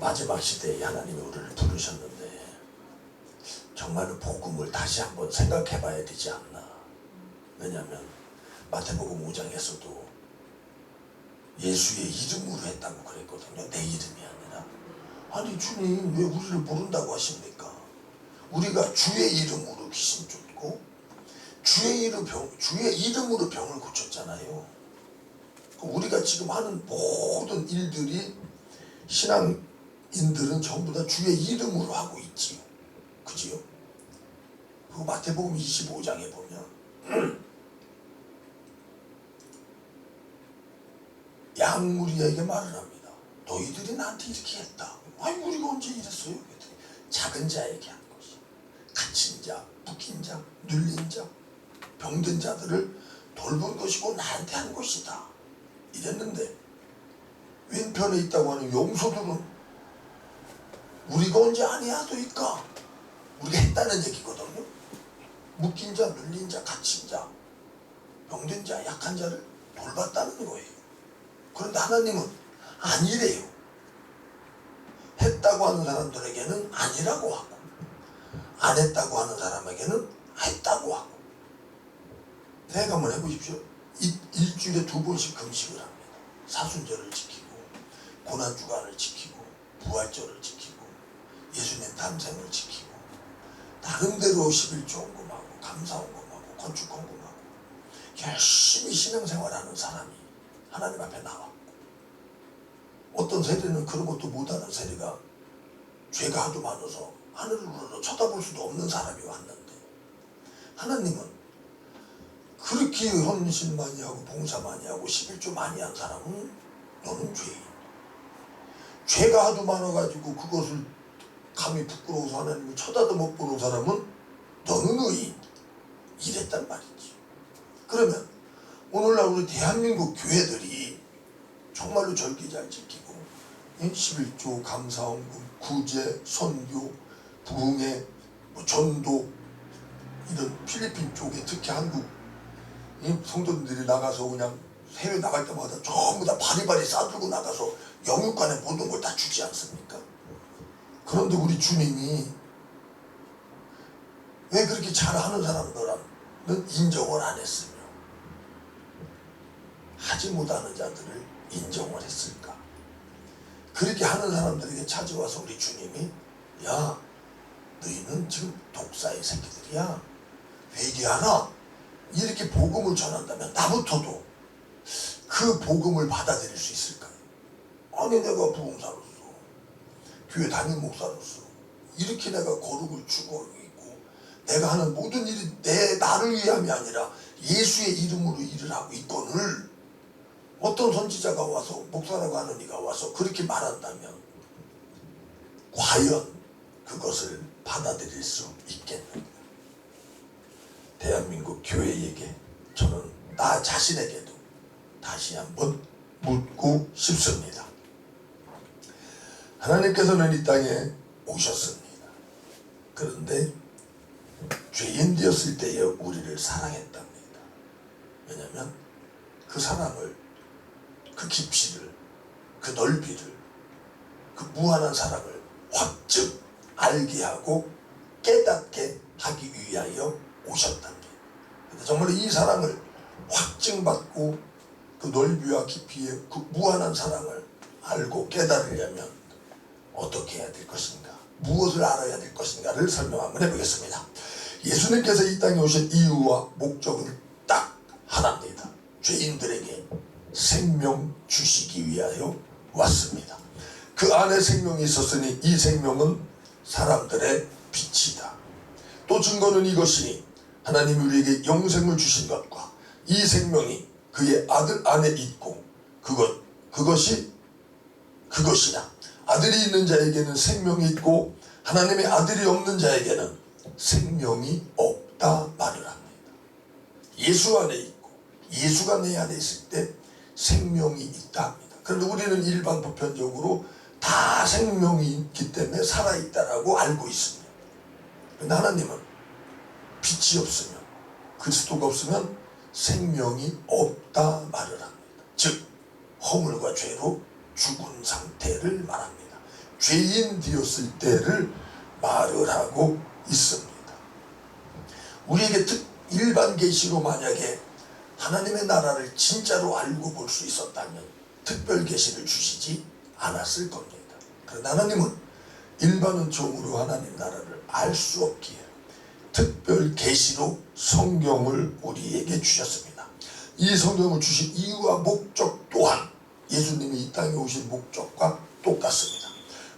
마지막 시대에 하나님이 우리를 부르셨는데 정말로 복음을 다시 한번 생각해 봐야 되지 않나. 왜냐하면 마태복음 5장에서도 예수의 이름으로 했다고 그랬거든요. 내 이름이 아니라. 아니 주님 왜 우리를 부른다고 하십니까? 우리가 주의 이름으로 귀신 쫓고 주의 이름으로 병을 고쳤잖아요. 우리가 지금 하는 모든 일들이 신앙인들은 전부 다 주의 이름으로 하고 있지요. 그지요? 그리고 마태복음 25장에 보면 양무리에게 말을 합니다. 너희들이 나한테 이렇게 했다. 아니 우리가 언제 이랬어요? 그랬더니 작은 자에게 한 것이 갇힌 자, 묶인 자, 눌린 자, 병든 자들을 돌본 것이고 나한테 한 것이다. 이랬는데 왼편에 있다고 하는 용소들은 우리가 언제 아니하도이까? 우리가 했다는 얘기거든요. 묶인 자, 눌린 자, 갇힌 자, 병든 자, 약한 자를 돌봤다는 거예요. 그런데 하나님은 아니래요. 했다고 하는 사람들에게는 아니라고 하고 안 했다고 하는 사람에게는 했다고 하고. 생각 한번 해보십시오. 일주일에 2번씩 금식을 합니다. 사순절을 지키고 고난주간을 지키고 부활절을 지키고 예수님 탄생을 지키고 나름대로 11조 헌금하고 감사헌금하고 건축헌금하고 열심히 신앙생활하는 사람이 하나님 앞에 나왔고, 어떤 세대는 그런 것도 못하는 세대가 죄가 하도 많아서 하늘으로 쳐다볼 수도 없는 사람이 왔는데, 하나님은 그렇게 헌신 많이 하고 봉사 많이 하고 11조 많이 한 사람은 너는 죄인, 죄가 하도 많아가지고 그것을 감히 부끄러워서 하나님을 쳐다도 못 보는 사람은 너는 의인, 이랬단 말이지. 그러면 오늘날 우리 대한민국 교회들이 정말로 절기 잘 지키고 11조 감사헌금, 구제, 선교, 부흥회, 전도, 이런 필리핀 쪽에 특히 한국 성도들이 나가서 그냥 해외 나갈 때마다 전부 다 바리바리 싸들고 나가서 영육간의 모든 걸 다 주지 않습니까? 그런데 우리 주님이 왜 그렇게 잘하는 사람들은 인정을 안 했으며 하지 못하는 자들을 인정을 했을까? 그렇게 하는 사람들에게 찾아와서 우리 주님이 야, 너희는 지금 독사의 새끼들이야. 회개하라. 이렇게 복음을 전한다면 나부터도 그 복음을 받아들일 수 있을까요? 아니 내가 부흥사로서 교회 담임 목사로서 이렇게 내가 거룩을 추구하고 있고 내가 하는 모든 일이 나를 위함이 아니라 예수의 이름으로 일을 하고 있거늘 어떤 선지자가 와서 목사라고 하는 이가 와서 그렇게 말한다면 과연 그것을 받아들일 수 있겠는가? 대한민국 교회에게 저는 나 자신에게도 다시 한번 묻고 싶습니다. 하나님께서는 이 땅에 오셨습니다. 그런데 죄인 되었을 때에 우리를 사랑했답니다. 왜냐하면 그 사랑을, 그 깊이를, 그 넓이를, 그 무한한 사랑을 확증 알게 하고 깨닫게 하기 위하여 오셨답니다. 정말 이 사랑을 확증받고 그 넓이와 깊이의 그 무한한 사랑을 알고 깨달으려면 어떻게 해야 될 것인가, 무엇을 알아야 될 것인가를 설명 한번 해보겠습니다. 예수님께서 이 땅에 오신 이유와 목적은 딱 하나입니다. 죄인들에게 생명 주시기 위하여 왔습니다. 그 안에 생명이 있었으니 이 생명은 사람들의 빛이다. 또 증거는 이것이니 하나님이 우리에게 영생을 주신 것과 이 생명이 그의 아들 안에 있고 그것이나 아들이 있는 자에게는 생명이 있고 하나님의 아들이 없는 자에게는 생명이 없다 말을 합니다. 예수 안에 있고 예수가 내 안에 있을 때 생명이 있다 합니다. 그런데 우리는 일반 보편적으로 다 생명이 있기 때문에 살아있다라고 알고 있습니다. 그런데 하나님은 빛이 없으면, 그리스도가 없으면 생명이 없다 말을 합니다. 즉 허물과 죄로 죽은 상태를 말합니다. 죄인 되었을 때를 말을 하고 있습니다. 우리에게 일반 계시로 만약에 하나님의 나라를 진짜로 알고 볼 수 있었다면 특별 계시를 주시지 않았을 겁니다. 그러나 하나님은 일반은총으로 하나님 나라를 알 수 없기에 특별 계시로 성경을 우리에게 주셨습니다. 이 성경을 주신 이유와 목적 또한 예수님이 이 땅에 오신 목적과 똑같습니다.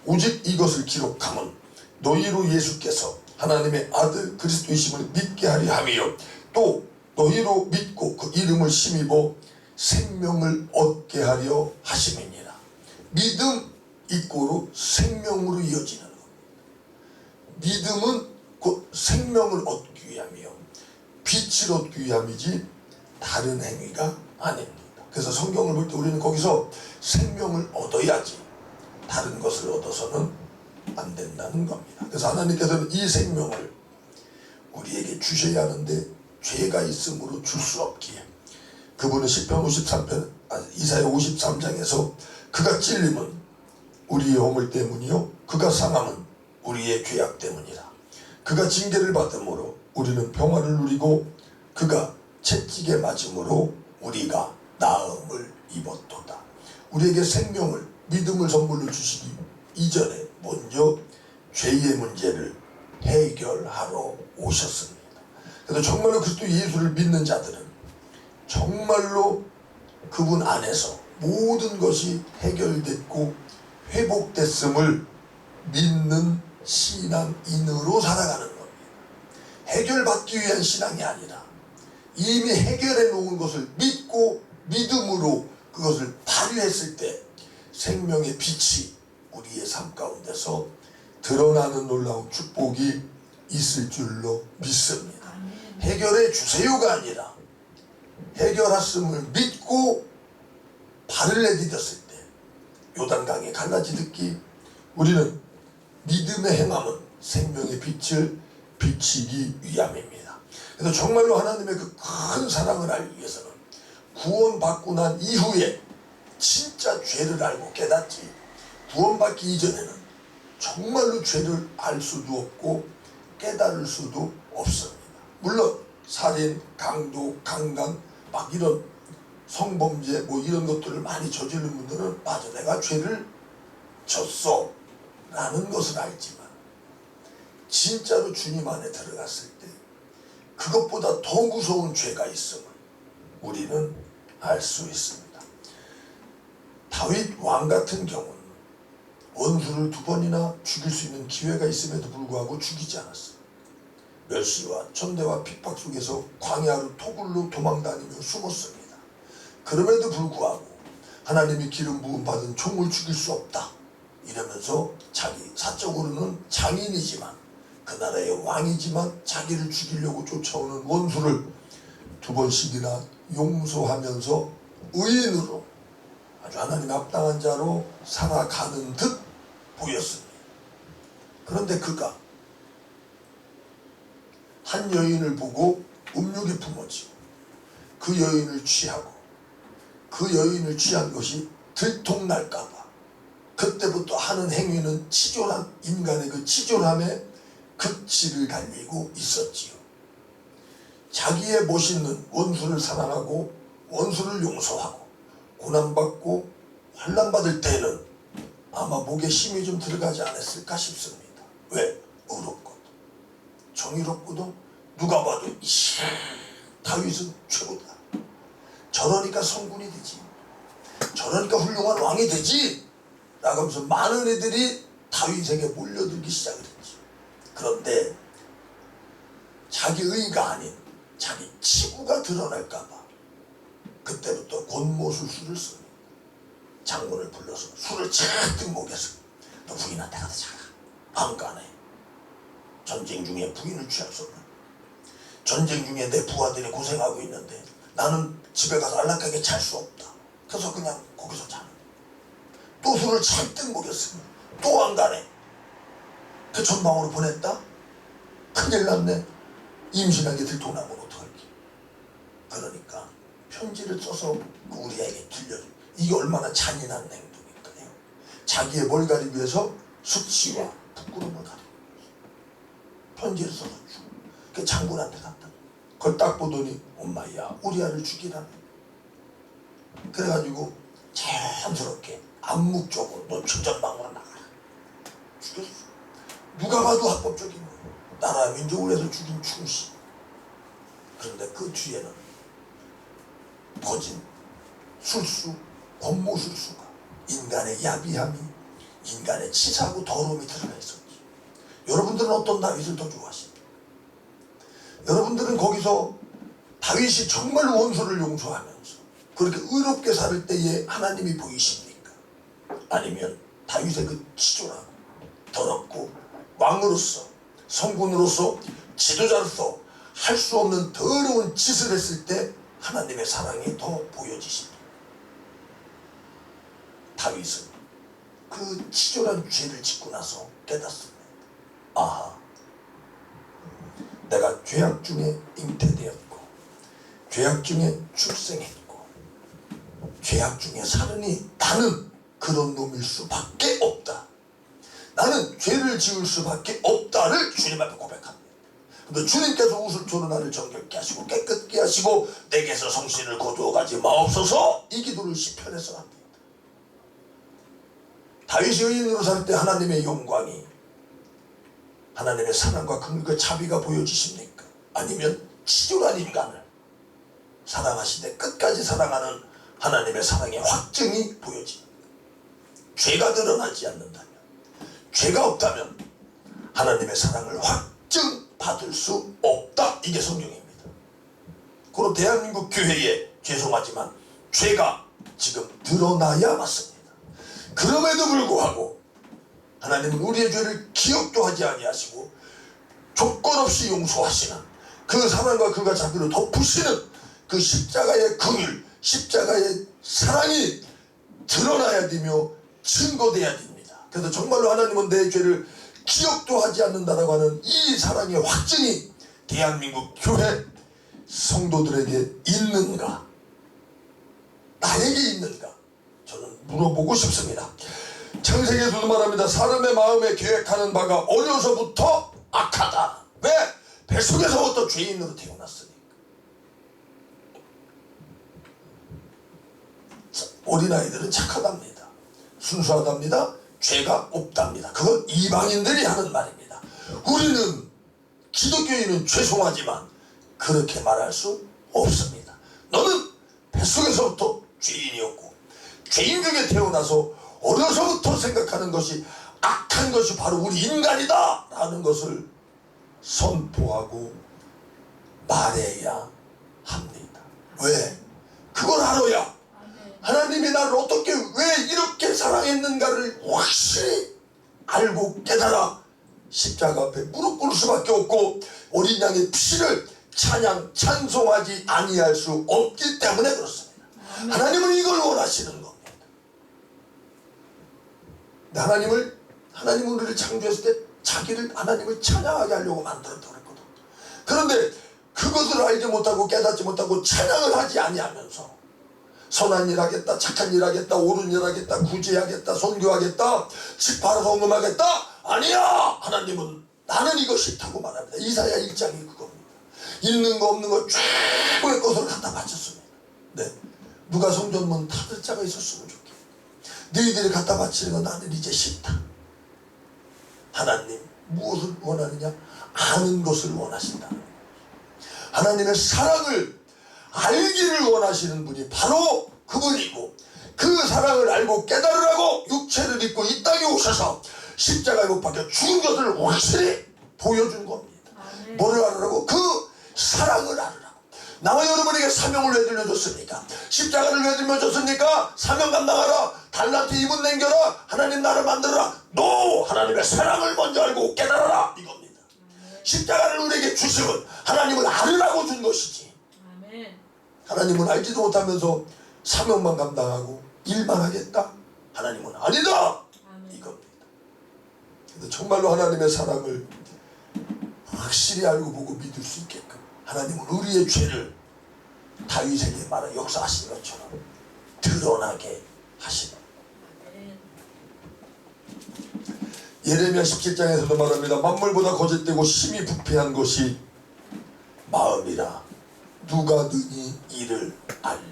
오직 이것을 기록함은 너희로 예수께서 하나님의 아들 그리스도이심을 믿게 하려 함이요 또 너희로 믿고 그 이름을 힘입어 생명을 얻게 하려 하심이니라. 믿음 이꼬로 생명으로 이어지는 겁니다. 믿음은 곧 생명을 얻기 위함이요 빛을 얻기 위함이지 다른 행위가 아닙니다. 그래서 성경을 볼 때 우리는 거기서 생명을 얻어야지 다른 것을 얻어서는 안 된다는 겁니다. 그래서 하나님께서는 이 생명을 우리에게 주셔야 하는데 죄가 있으므로 줄 수 없기에 그분은 시편 53편 이사야 53장에서 그가 찔림은 우리의 허물 때문이요 그가 상함은 우리의 죄악 때문이라. 그가 징계를 받음으로 우리는 평화를 누리고 그가 채찍에 맞음으로 우리가 나음을 입었도다. 우리에게 생명을 믿음을 선물로 주시기 이전에 먼저 죄의 문제를 해결하러 오셨습니다. 그래서 정말로 그리스도 예수를 믿는 자들은 정말로 그분 안에서 모든 것이 해결됐고 회복됐음을 믿는 신앙인으로 살아가는 겁니다. 해결받기 위한 신앙이 아니라 이미 해결해 놓은 것을 믿고 믿음으로 그것을 발휘했을 때 생명의 빛이 우리의 삶 가운데서 드러나는 놀라운 축복이 있을 줄로 믿습니다. 해결해 주세요가 아니라 해결했음을 믿고 발을 내디뎠을 때 요단강에 갈라지듯이 우리는 믿음의 행함은 생명의 빛을 비치기 위함입니다. 그래서 정말로 하나님의 그 큰 사랑을 알기 위해서는 구원받고 난 이후에 진짜 죄를 알고 깨닫지 구원받기 이전에는 정말로 죄를 알 수도 없고 깨달을 수도 없습니다. 물론 살인, 강도, 강간 막 이런 성범죄 뭐 이런 것들을 많이 저지른 분들은 맞아 내가 죄를 졌어 라는 것을 알지만 진짜로 주님 안에 들어갔을 때 그것보다 더 무서운 죄가 있음을 우리는 알 수 있습니다. 다윗 왕 같은 경우는 원수를 2번이나 죽일 수 있는 기회가 있음에도 불구하고 죽이지 않았어요. 멸시와 천대와 핍박 속에서 광야로 토굴로 도망다니며 숨었습니다. 그럼에도 불구하고 하나님이 기름 부음 받은 총을 죽일 수 없다 이러면서 자기 사적으로는 장인이지만 그 나라의 왕이지만 자기를 죽이려고 쫓아오는 원수를 2번씩이나 용서하면서 의인으로 아주 하나님 합당한 자로 살아가는 듯 보였습니다. 그런데 그가 한 여인을 보고 음욕이 품어지고 그 여인을 취하고 그 여인을 취한 것이 들통날까봐 그때부터 하는 행위는 치졸한 인간의 그 치졸함에 극치를 달리고 있었지요. 자기의 멋있는 원수를 사랑하고 원수를 용서하고 고난받고 환난받을 때에는 아마 목에 힘이 좀 들어가지 않았을까 싶습니다. 왜? 의롭거든 정의롭거든 누가 봐도 이씨 다윗은 최고다 저러니까 성군이 되지 저러니까 훌륭한 왕이 되지 라고 하면서 많은 애들이 다윗에게 몰려들기 시작을 했지. 그런데 자기 의가 아닌 자기 치부가 드러날까봐 그때부터 권모술수를 씁니다. 장군을 불러서 술을 잔뜩 먹여서 너 부인한테 가서 자라. 안 가네. 전쟁 중에 부인을 취할 수 없는 전쟁 중에 내 부하들이 고생하고 있는데 나는 집에 가서 안락하게 잘 수 없다. 그래서 그냥 거기서 자는. 또 술을 잔뜩 먹였습니다. 또 안 가네. 그 전방으로 보냈다? 큰일 났네. 임신하게 들통나면 어떡할게. 그러니까 편지를 써서 우리에게 들려줘. 이게 얼마나 잔인한 행동일까요. 자기의 뭘 가리기 위해서 수치와 부끄러움을 가리고 편지를 써서 주고 그 장군한테 갔다. 그걸 딱 보더니 엄마야 우리아를 죽이라네. 그래가지고 자연스럽게 암묵적으로 너 천전망으로 나가라. 죽였어. 누가 봐도 합법적인 거예요. 나라 민족을 위해서 죽인 충신. 그런데 그 뒤에는 거짓, 술수, 권모술수가 인간의 야비함이 인간의 치사하고 더러움이 들어가 있었지. 여러분들은 어떤 다윗을 더 좋아하십니까? 여러분들은 거기서 다윗이 정말 원수를 용서하면서 그렇게 의롭게 살 때에 하나님이 보이십니까? 아니면 다윗의 그 치졸하고 더럽고 왕으로서 성군으로서 지도자로서 할 수 없는 더러운 짓을 했을 때 하나님의 사랑이 더 보여지십니다. 다윗은 그 치졸한 죄를 짓고 나서 깨닫습니다. 아하, 내가 죄악 중에 잉태되었고 죄악 중에 출생했고 죄악 중에 사느니 나는 그런 놈일 수밖에 없다. 나는 죄를 지을 수밖에 없다를 주님 앞에 고백합니다. 근데 주님께서 우슬초로 나를 정결케 하시고 깨끗게 하시고 내게서 성신을 거두어가지 마옵소서, 이 기도를 시편에서 합니다. 다윗이 의인으로 살 때 하나님의 영광이, 하나님의 사랑과 그 자비가 보여지십니까? 아니면 치졸한 인간을 사랑하시되 끝까지 사랑하는 하나님의 사랑의 확증이 보여집니다. 죄가 드러나지 않는다면, 죄가 없다면 하나님의 사랑을 확증받을 수 없다. 이게 성경입니다. 그리고 대한민국 교회에 죄송하지만 죄가 지금 드러나야 맞습니다. 그럼에도 불구하고 하나님은 우리의 죄를 기억도 하지 아니하시고 조건 없이 용서하시는 그 사랑과 그가 자비로 덮으시는 그 십자가의 긍휼, 십자가의 사랑이 드러나야 되며 증거돼야 됩니다. 그래서 정말로 하나님은 내 죄를 기억도 하지 않는다라고 하는 이 사랑의 확증이 대한민국 교회 성도들에게 있는가, 나에게 있는가, 저는 물어보고 싶습니다. 창세기에서도 말합니다. 사람의 마음에 계획하는 바가 어려서부터 악하다. 왜? 뱃속에서부터 죄인으로 태어났으니까. 어린아이들은 착하답니다. 순수하답니다. 죄가 없답니다. 그건 이방인들이 하는 말입니다. 우리는, 기독교인은 죄송하지만 그렇게 말할 수 없습니다. 너는 뱃속에서부터 죄인이었고 죄인 중에 태어나서 어려서부터 생각하는 것이 악한 것이 바로 우리 인간이다 라는 것을 선포하고 말해야 합니다. 왜? 그걸 알아야 하나님이 나를 어떻게 왜 이렇게 사랑했는가를 확실히 알고 깨달아 십자가 앞에 무릎 꿇을 수밖에 없고 어린 양의 피를 찬양 찬송하지 아니할 수 없기 때문에 그렇습니다. 하나님은 이걸 원하시는 겁니다. 하나님은 우리를 창조했을 때 하나님을 찬양하게 하려고 만들었다고 그랬거든. 그런데 그것을 알지 못하고 깨닫지 못하고 찬양을 하지 아니하면서 선한 일 하겠다, 착한 일 하겠다, 옳은 일 하겠다, 구제하겠다, 선교하겠다, 집 팔아서 헌금하겠다. 아니야! 하나님은 나는 이거 싫다고 말합니다. 이사야 1장이 그겁니다. 있는 거 없는 거 최고의 것을 갖다 바쳤습니다. 네, 누가 성전문 닫을 자가 있었으면 좋겠다. 너희들이 갖다 바치는 건 나는 이제 싫다. 하나님 무엇을 원하느냐? 아는 것을 원하신다. 하나님의 사랑을 알기를 원하시는 분이 바로 그분이고, 그 사랑을 알고 깨달으라고 육체를 입고 이 땅에 오셔서 십자가에 못 박혀 죽은 것을 확실히 보여준 겁니다. 뭐를 알으라고? 그 사랑을 알으라고. 나와 여러분에게 사명을 왜 들려줬습니까? 십자가를 왜 들려줬습니까? 사명 감당하라, 달란트 2분 남겨라, 하나님 나를 만들어라. 노! 하나님의 사랑을 먼저 알고 깨달아라, 이겁니다. 십자가를 우리에게 주심은 하나님을 알으라고 준 것이지, 하나님은 알지도 못하면서 사명만 감당하고 일만 하겠다? 하나님은 아니다! 이겁니다. 그래서 정말로 하나님의 사랑을 확실히 알고 보고 믿을 수 있게끔 하나님은 우리의 죄를 다윗에게 말하 역사하신 것처럼 드러나게 하시는. 예레미야 17장에서도 말합니다. 만물보다 거짓되고 심히 부패한 것이 마음이라 누가 능히 이를 알리.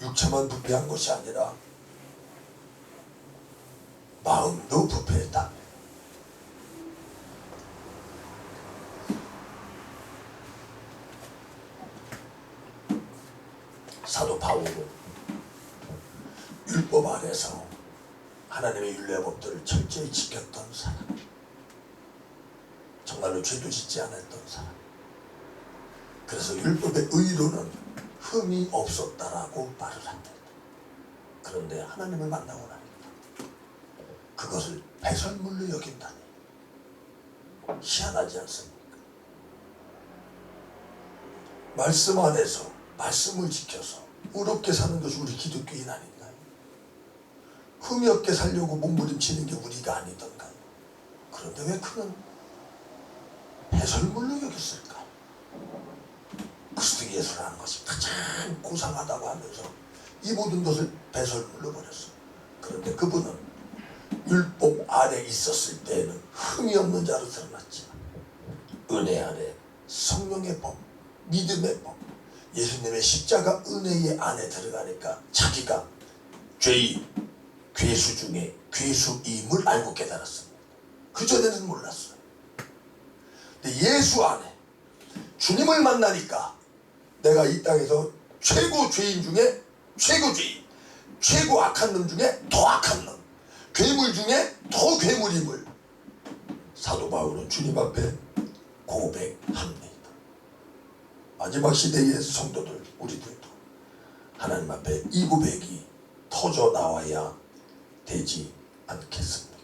육체만 부패한 것이 아니라 마음도 부패했다. 사도 바울은 율법 아래서 하나님의 율례법들을 철저히 지켰던 사람, 정말로 죄도 짓지 않았던 사람, 그래서 율법의 의로는 흠이 없었다라고 말을 합니다. 그런데 하나님을 만나고 나니까 그것을 배설물로 여긴다니 희한하지 않습니까? 말씀 안에서 말씀을 지켜서 의롭게 사는 것이 우리 기독교인 아닌가요? 흠이 없게 살려고 몸부림치는 게 우리가 아니던가요? 그런데 왜 그는 배설물로 여겼을까요? 그리스도 예수라는 것이 가장 고상하다고 하면서 이 모든 것을 배설물로 버렸어요. 그런데 그분은 율법 아래 있었을 때에는 흠이 없는 자로 드러났지만 은혜 아래 성령의 법, 믿음의 법, 예수님의 십자가 은혜의 안에 들어가니까 자기가 죄의 괴수 중에 괴수임을 알고 깨달았습니다. 그전에는 몰랐어요. 근데 예수 안에 주님을 만나니까 내가 이 땅에서 최고 죄인 중에 최고 죄인, 최고 악한 놈 중에 더 악한 놈, 괴물 중에 더 괴물임을 사도 바울은 주님 앞에 고백합니다. 마지막 시대의 성도들, 우리들도 하나님 앞에 이 고백이 터져 나와야 되지 않겠습니까?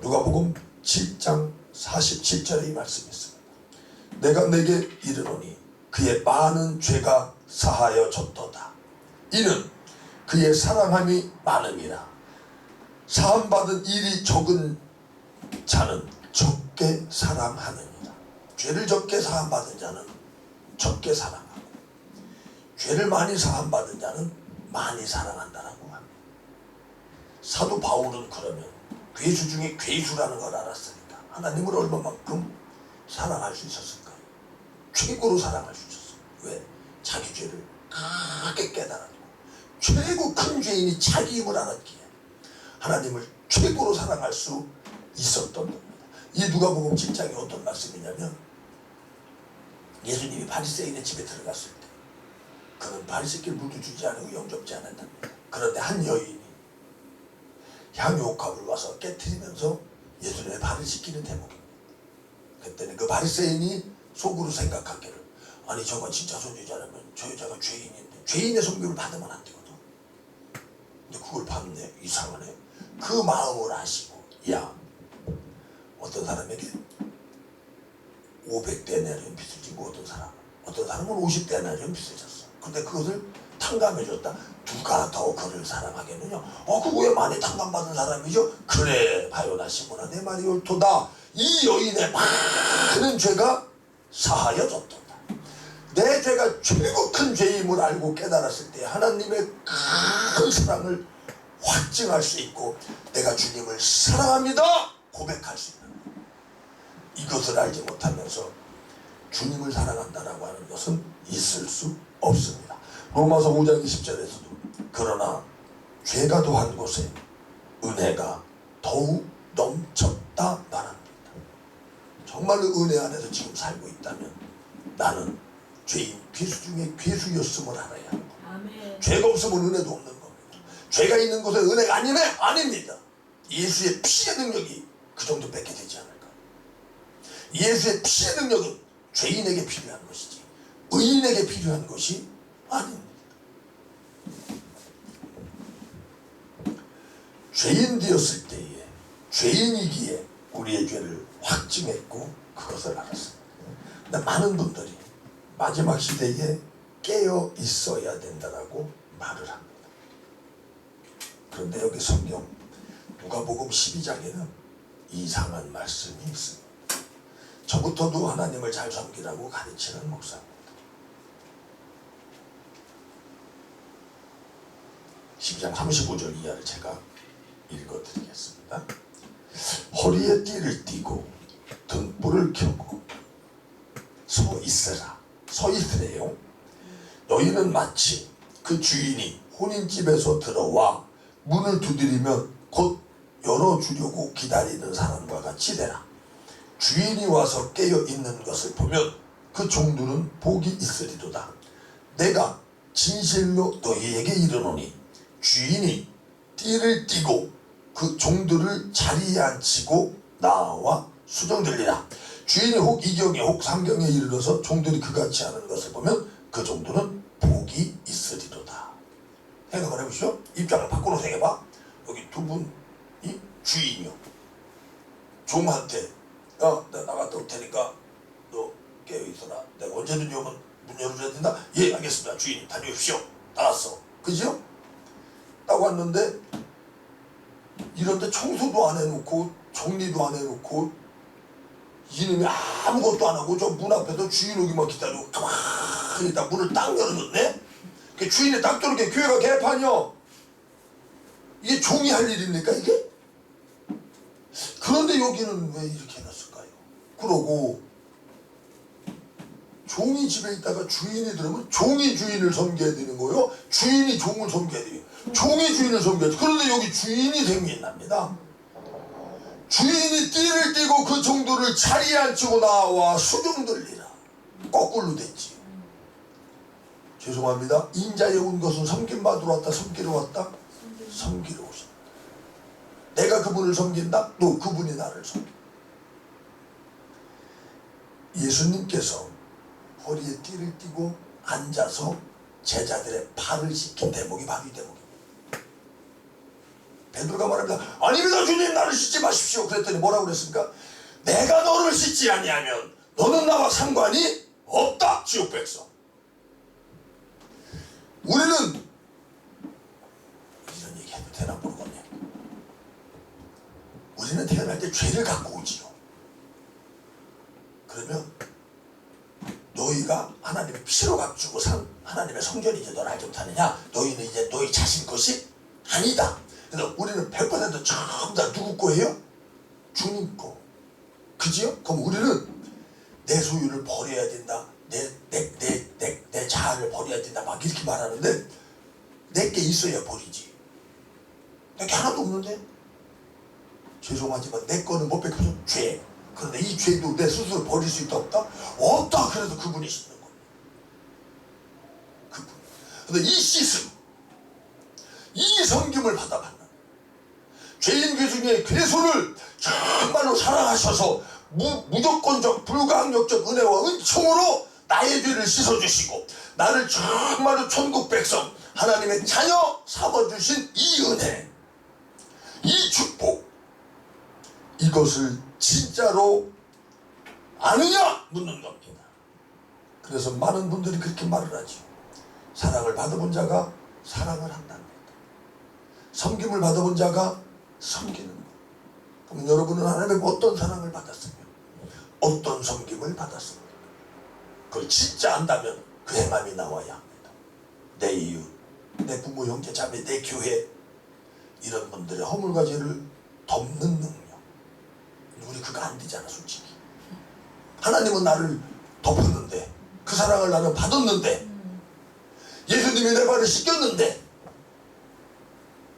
누가복음 7장 47절의 이 말씀이 있습니다. 내가 내게 이르노니 그의 많은 죄가 사하여졌도다. 이는 그의 사랑함이 많음이라. 사함받은 일이 적은 자는 적게 사랑하느니라. 죄를 적게 사함받은 자는 적게 사랑하고 죄를 많이 사함받은 자는 많이 사랑한다라고 합니다. 사도 바울은 그러면 괴수 중에 괴수라는 걸 알았으니까 하나님을 얼마만큼 사랑할 수 있었을까요? 최고로 사랑할 수 있었어요. 왜? 자기 죄를 크게 깨달았고 최고 큰 죄인이 자기임을 알았기에 하나님을 최고로 사랑할 수 있었던 겁니다. 이 누가복음 7장이 어떤 말씀이냐면 예수님이 바리새인의 집에 들어갔을 때 그는 바리새인을 물도 주지 않고 영접지 않았답니다. 그런데 한 여인이 향유옥합을 와서 깨트리면서 예수님의 발을 씻기는 대목입니다. 그때는 그 바리새인이 속으로 생각하기를 아니 저건 진짜 선지자라면 저 여자가 죄인인데 죄인의 선교를 받으면 안 되거든. 근데 그걸 봤네. 이상하네. 그 마음을 아시고 야 어떤 사람에게 500데나리온 빚을 지고 어떤 사람은 50데나리온 빚을 졌어. 근데 그것을 탕감해줬다. 누가 더 그를 사랑하겠느냐? 그거 왜 많이 탕감받은 사람이죠? 그래 바요나 시모나 내 말이 옳도다. 이 여인의 많은 죄가 사하여졌도다. 내 죄가 최고 큰 죄임을 알고 깨달았을 때 하나님의 큰 사랑을 확증할 수 있고 내가 주님을 사랑합니다 고백할 수 있는 이것을 알지 못하면서 주님을 사랑한다라고 하는 것은 있을 수 없습니다. 로마서 5장 20절에서도 그러나 죄가 더한 곳에 은혜가 더욱 넘쳤다 말합니다. 정말로 은혜 안에서 지금 살고 있다면 나는 죄인 괴수 중에 괴수였음을 알아야 하는 겁니다. 아멘. 죄가 없으면 은혜도 없는 겁니다. 죄가 있는 곳에 은혜가 아니면 아닙니다. 예수의 피의 능력이 그 정도밖에 되지 않을까. 예수의 피의 능력은 죄인에게 필요한 것이지 의인에게 필요한 것이 아닙니다. 죄인 되었을 때에 죄인이기에 우리의 죄를 확증했고 그것을 알았습니다. 근데 많은 분들이 마지막 시대에 깨어 있어야 된다라고 말을 합니다. 그런데 여기 성경 누가복음 12장에는 이상한 말씀이 있습니다. 저부터도 하나님을 잘 섬기라고 가르치는 목사입니다. 12장 35절 이하를 제가 읽어드리겠습니다. 하겠습니다. 허리에 띠를 띠고 등불을 켜고 서 있으라. 서 있으래요. 너희는 마치 그 주인이 혼인집에서 들어와 문을 두드리면 곧 열어주려고 기다리는 사람과 같이 되라. 주인이 와서 깨어 있는 것을 보면 그 종들은 복이 있으리로다. 내가 진실로 너희에게 이르노니 주인이 띠를 띠고 그 종들을 자리에 앉히고 나와 수정들리라. 주인이 혹 이경에 혹 삼경에 이르러서 종들이 그같이 하는 것을 보면 그 종들은 복이 있으리로다. 생각을 해보시죠. 입장을 바꿔놓고 생각해봐. 여기 두 분이 주인이요. 종한테 야, 나 나갔다 올 테니까 너 깨어있어라. 내가 언제든지 오면 문 열어줘야 된다. 예, 알겠습니다. 주인님 다녀오십시오. 나갔어. 그죠? 딱 왔는데 이런데 청소도 안 해놓고 정리도 안 해놓고 이놈이 아무것도 안 하고 저 문 앞에서 주인 오기만 기다리고 가만히 있다 문을 딱 열어줬네. 그 주인이 딱 들어오게 교회가 개판이요. 이게 종이 할 일입니까 이게? 그런데 여기는 왜 이렇게 해놨을까요? 그러고 종이 집에 있다가 주인이 들으면 종이 주인을 섬겨야 되는 거예요. 주인이 종을 섬겨야 돼요. 종이 주인을 섬겨야 돼요. 그런데 여기 주인이 생긴답니다. 주인이 띠를 띠고 그 종들을 자리에 앉히고 나와 수종들리라. 거꾸로 됐지. 죄송합니다. 인자에 온 것은 섬김받으러 왔다 섬기러 왔다? 섬기러 오신다. 내가 그분을 섬긴다? 또 그분이 나를 섬긴다. 예수님께서 허리에 띠를 띠고 앉아서 제자들의 발을 씻긴 대목이 바로 이 대목입니다. 베드로가 말합니다. 아닙니다 주님, 나를 씻지 마십시오. 그랬더니 뭐라고 그랬습니까? 내가 너를 씻지 아니하면 너는 나와 상관이 없다. 지옥 백성. 우리는 이런 얘기 해도 되나 모르겠네. 우리는 태어날 때 죄를 갖고 오지요. 그러면 너희가 하나님의 피로 값주고 산 하나님의 성전이지 넌 알지 못하느냐? 너희는 이제 너희 자신 것이 아니다. 그래서 우리는 100% 전부 다 누구 거예요? 주님 거. 그지요? 그럼 우리는 내 소유를 버려야 된다. 내 자아를 버려야 된다. 막 이렇게 말하는데 내게 있어야 버리지. 내게 하나도 없는데? 죄송하지만 내 거는 못 뺏겨서 죄. 그런데 이 죄도 내 스스로 버릴 수 있다 없다? 없다. 그래서 그분이 씻는 겁니다. 그분. 그런데 이 씻음, 이 섬김을 받아받는 죄인 괴수의 괴수를 정말로 사랑하셔서 무조건적 불가항력적 은혜와 은총으로 나의 죄를 씻어주시고 나를 정말로 천국 백성 하나님의 자녀 삼아주신 이 은혜, 이 축복, 이것을 진짜로 아느냐 묻는 겁니다. 그래서 많은 분들이 그렇게 말을 하죠. 사랑을 받아본 자가 사랑을 한답니다. 섬김을 받아본 자가 섬기는 것. 그럼 여러분은 하나님의 어떤 사랑을 받았으며 어떤 섬김을 받았습니까? 그걸 진짜 안다면 그 행함이 나와야 합니다. 내 이웃, 내 부모, 형제, 자매, 내 교회, 이런 분들의 허물과 죄를 덮는 능력. 우리 그거 안 되잖아 솔직히. 하나님은 나를 덮었는데 그 사랑을 나는 받았는데 예수님이 내 발을 씻겼는데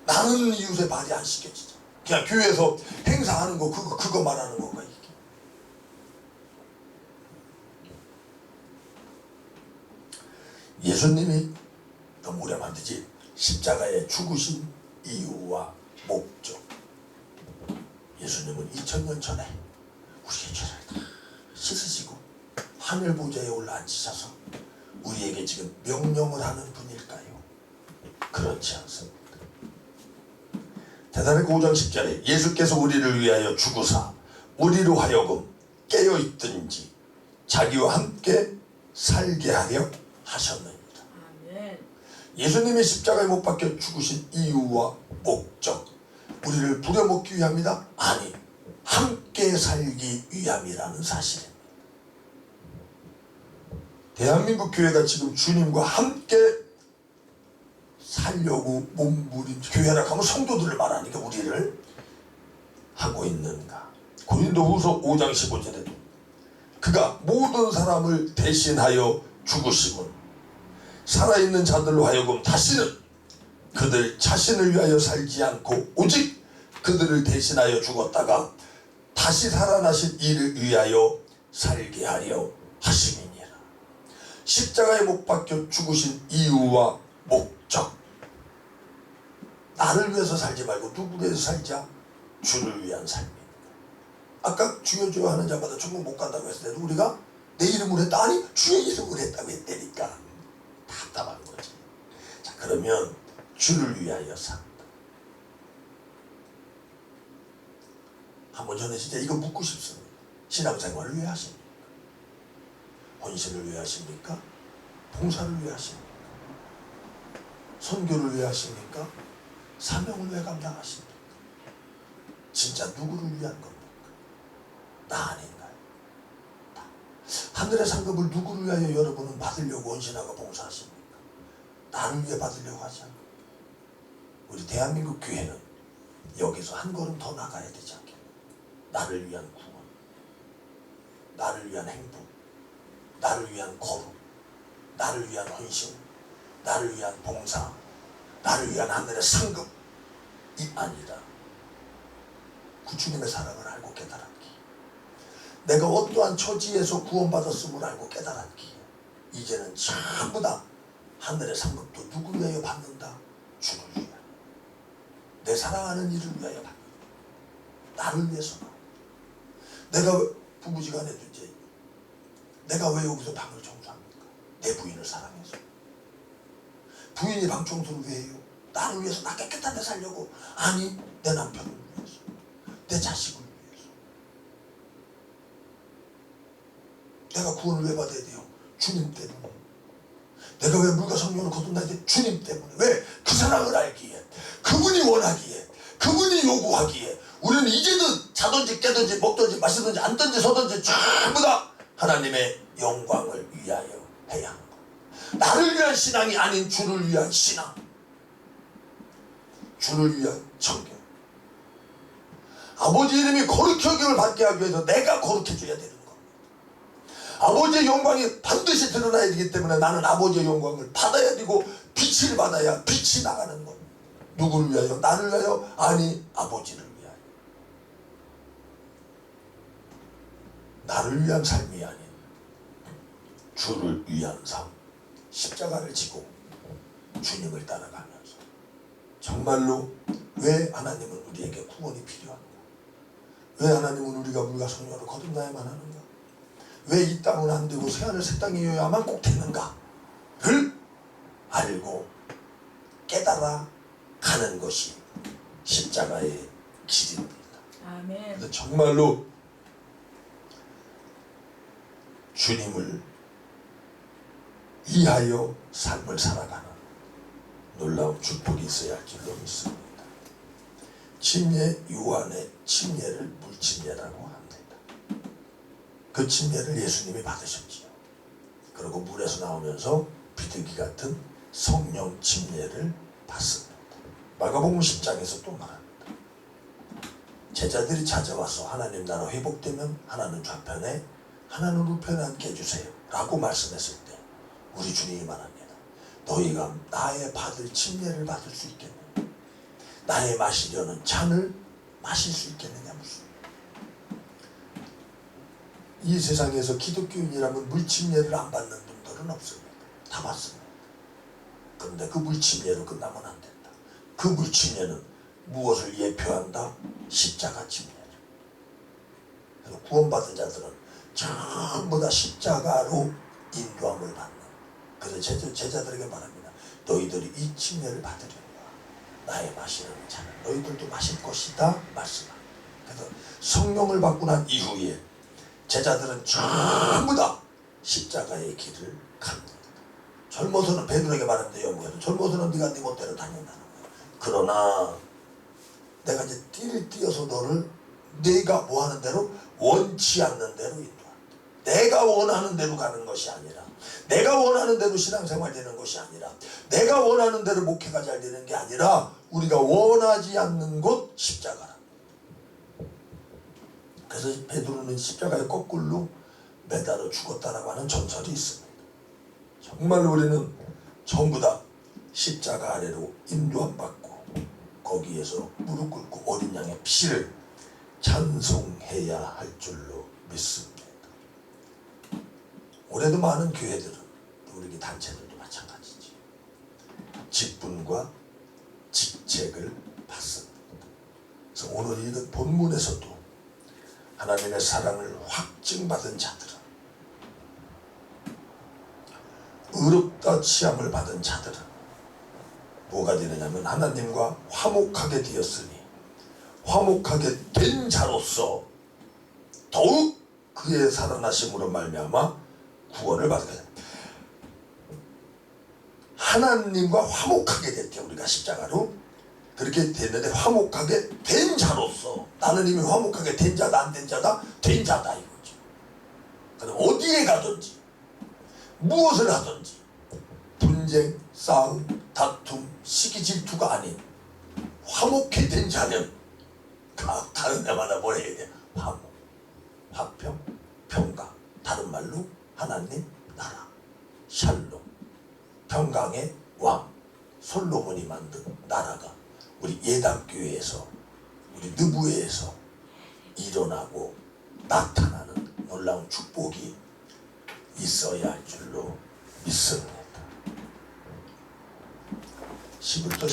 나는 이웃의 발이 안 씻겨지죠. 그냥 교회에서 행사하는 거 그거 말하는 건가 이게. 예수님이 너무 오래 만들지 십자가에 죽으신 이유와 목적. 예수님은 2000년 전에 우리의 죄를 다 씻으시고 하늘 보좌에 올라앉으셔서 우리에게 지금 명령을 하는 분일까요? 그렇지 않습니다. 대단히 5장 10절에 예수께서 우리를 위하여 죽으사 우리로 하여금 깨어있든지 자기와 함께 살게 하려 하셨느니라. 아멘. 예수님이 십자가에 못 박혀 죽으신 이유와 목적, 우리를 부려먹기 위함이다? 아니, 함께 살기 위함이라는 사실입니다. 대한민국 교회가 지금 주님과 함께 살려고 몸부림, 교회라 하면 성도들을 말하니까 우리를 하고 있는가? 고린도후서 5장 15절에도 그가 모든 사람을 대신하여 죽으심은 살아있는 자들로 하여금 다시는 그들 자신을 위하여 살지 않고 오직 그들을 대신하여 죽었다가 다시 살아나신 이를 위하여 살게 하려 하심이니라. 십자가에 못 박혀 죽으신 이유와 목적, 나를 위해서 살지 말고 누구를 위해서 살자? 주를 위한 삶입니다. 아까 주여 주여 하는 자마다 천국 못 간다고 했을 때도 우리가 내 이름으로 했다, 아니 주의 이름으로 했다고 했다니까 답답한 거지. 자, 그러면 주를 위하여 산다. 한번 전에 진짜 이거 묻고 싶습니다. 신앙생활을 왜 하십니까? 헌신을 왜 하십니까? 봉사를 왜 하십니까? 선교를 왜 하십니까? 사명을 왜 감당하십니까? 진짜 누구를 위한 겁니까? 나 아닌가요? 나. 하늘의 상급을 누구를 위하여 여러분은 받으려고 헌신하고 봉사하십니까? 나를 위해 받으려고 하지 않습니까? 우리 대한민국 교회는 여기서 한 걸음 더 나가야 되지 않겠나? 나를 위한 구원, 나를 위한 행복, 나를 위한 거룩, 나를 위한 헌신, 나를 위한 봉사, 나를 위한 하늘의 상급이 아니라 주님의 사랑을 알고 깨달았기, 내가 어떠한 처지에서 구원받았음을 알고 깨달았기, 이제는 전부 다 하늘의 상급도 누구를 위하여 받는다? 주를 위하여, 내 사랑하는 이를 위하여 받는다. 나를 위해서나. 내가 부부지간에도 이제 내가 왜 여기서 방을 청소합니까? 내 부인을 사랑해서. 부인이 방 청소를 왜 해요? 나를 위해서, 나 깨끗한 데 살려고. 아니, 내 남편을 위해서, 내 자식을 위해서. 내가 구원을 왜 받아야 돼요? 주님 때문에. 내가 왜 물과 성령을 거듭나야 돼? 주님 때문에. 왜? 그 사랑을 알기에, 그분이 원하기에, 그분이 요구하기에 우리는 이제는 자든지 깨든지 먹든지 마시든지 앉든지 서든지 전부 다 하나님의 영광을 위하여 해야 합니다. 나를 위한 신앙이 아닌 주를 위한 신앙, 주를 위한 청결. 아버지 이름이 거룩히 여김을 받게 하기 위해서 내가 거룩해져야 되는 겁니다. 아버지의 영광이 반드시 드러나야 되기 때문에 나는 아버지의 영광을 받아야 되고 빛을 받아야 빛이 나가는 겁니다. 누구를 위하여? 나를 위하여? 아니, 아버지를 위하여. 나를 위한 삶이 아닌 주를 위한 삶, 십자가를 지고 주님을 따라가면서 정말로 왜 하나님은 우리에게 구원이 필요한가? 왜 하나님은 우리가 물과 성령으로 거듭나야만 하는가? 왜 이 땅은 안 되고 새하늘 새 땅이어야만 꼭 되는가를 알고 깨달아 가는 것이 십자가의 길입니다. 아멘. 그래서 정말로 주님을 위하여 삶을 살아가는 놀라운 축복이 있어야 할 줄로 믿습니다. 침례, 요한의 침례를 물침례라고 합니다. 그 침례를 예수님이 받으셨지요. 그리고 물에서 나오면서 비둘기 같은 성령 침례를 받습니다. 마가복음 10장에서 또 말합니다. 제자들이 찾아와서 하나님 나라 회복되면 하나는 좌편에 하나는 우편에 앉게 해주세요 라고 말씀했을 때 우리 주님이 말합니다. 너희가 나의 받을 침례를 받을 수 있겠느냐? 나의 마시려는 잔을 마실 수 있겠느냐? 무슨 이 세상에서 기독교인이라면 물침례를 안 받는 분들은 없습니다. 다 받습니다. 그런데 그 물침례로 끝나면 안 된다. 그 물침례는 무엇을 예표한다? 십자가 침례죠. 그래서 구원받은 자들은 전부 다 십자가로 인도함을 받는. 그래서 제자들에게 말합니다. 너희들이 이 침례를 받으려면 나의 마시는 잔을 너희들도 마실 것이다 말씀합니다. 그래서 성령을 받고 난 이후에 제자들은 전부 다 십자가의 길을 갑니다. 젊어서는 베드로에게 말합니다. 영국에서 젊어서는 네가 네 멋대로 다닌다는 거야. 그러나 내가 이제 띠를 띄어서 너를 네가 뭐 하는 대로 원치 않는 대로 인도한다. 내가 원하는 대로 가는 것이 아니라, 내가 원하는 대로 신앙생활 되는 것이 아니라, 내가 원하는 대로 목회가 잘 되는 게 아니라 우리가 원하지 않는 곳 십자가라. 그래서 베드로는 십자가에 거꾸로 매달아 죽었다라고 하는 전설이 있습니다. 정말 우리는 전부 다 십자가 아래로 인도함 받고 거기에서 무릎 꿇고 어린 양의 피를 찬송해야 할 줄로 믿습니다. 올해도 많은 교회들은 또 우리 단체들도 마찬가지지. 직분과 직책을 받습니다. 그래서 오늘 읽은 본문에서도 하나님의 사랑을 확증받은 자들은, 의롭다 취함을 받은 자들은 뭐가 되느냐면 하나님과 화목하게 되었으니 화목하게 된 자로서 더욱 그의 살아나심으로 말미암아 구원을 받게 됩니다. 하나님과 화목하게 됐죠. 우리가 십자가로 그렇게 됐는데 화목하게 된 자로서, 나는 이미 화목하게 된 자다 안 된 자다? 된 자다 이거죠. 그럼 어디에 가든지 무엇을 하든지 분쟁, 싸움, 다툼, 시기 질투가 아닌 화목해 된 자는 각 다른 데마다 뭘 해야 돼? 화목, 화평, 평강. 다른 말로 하나님 나라, 샬롬, 평강의 왕, 솔로몬이 만든 나라가 우리 예당교회에서, 우리 느부에서 일어나고 나타나는 놀라운 축복이 있어야 할 줄로 믿습니다. 10부터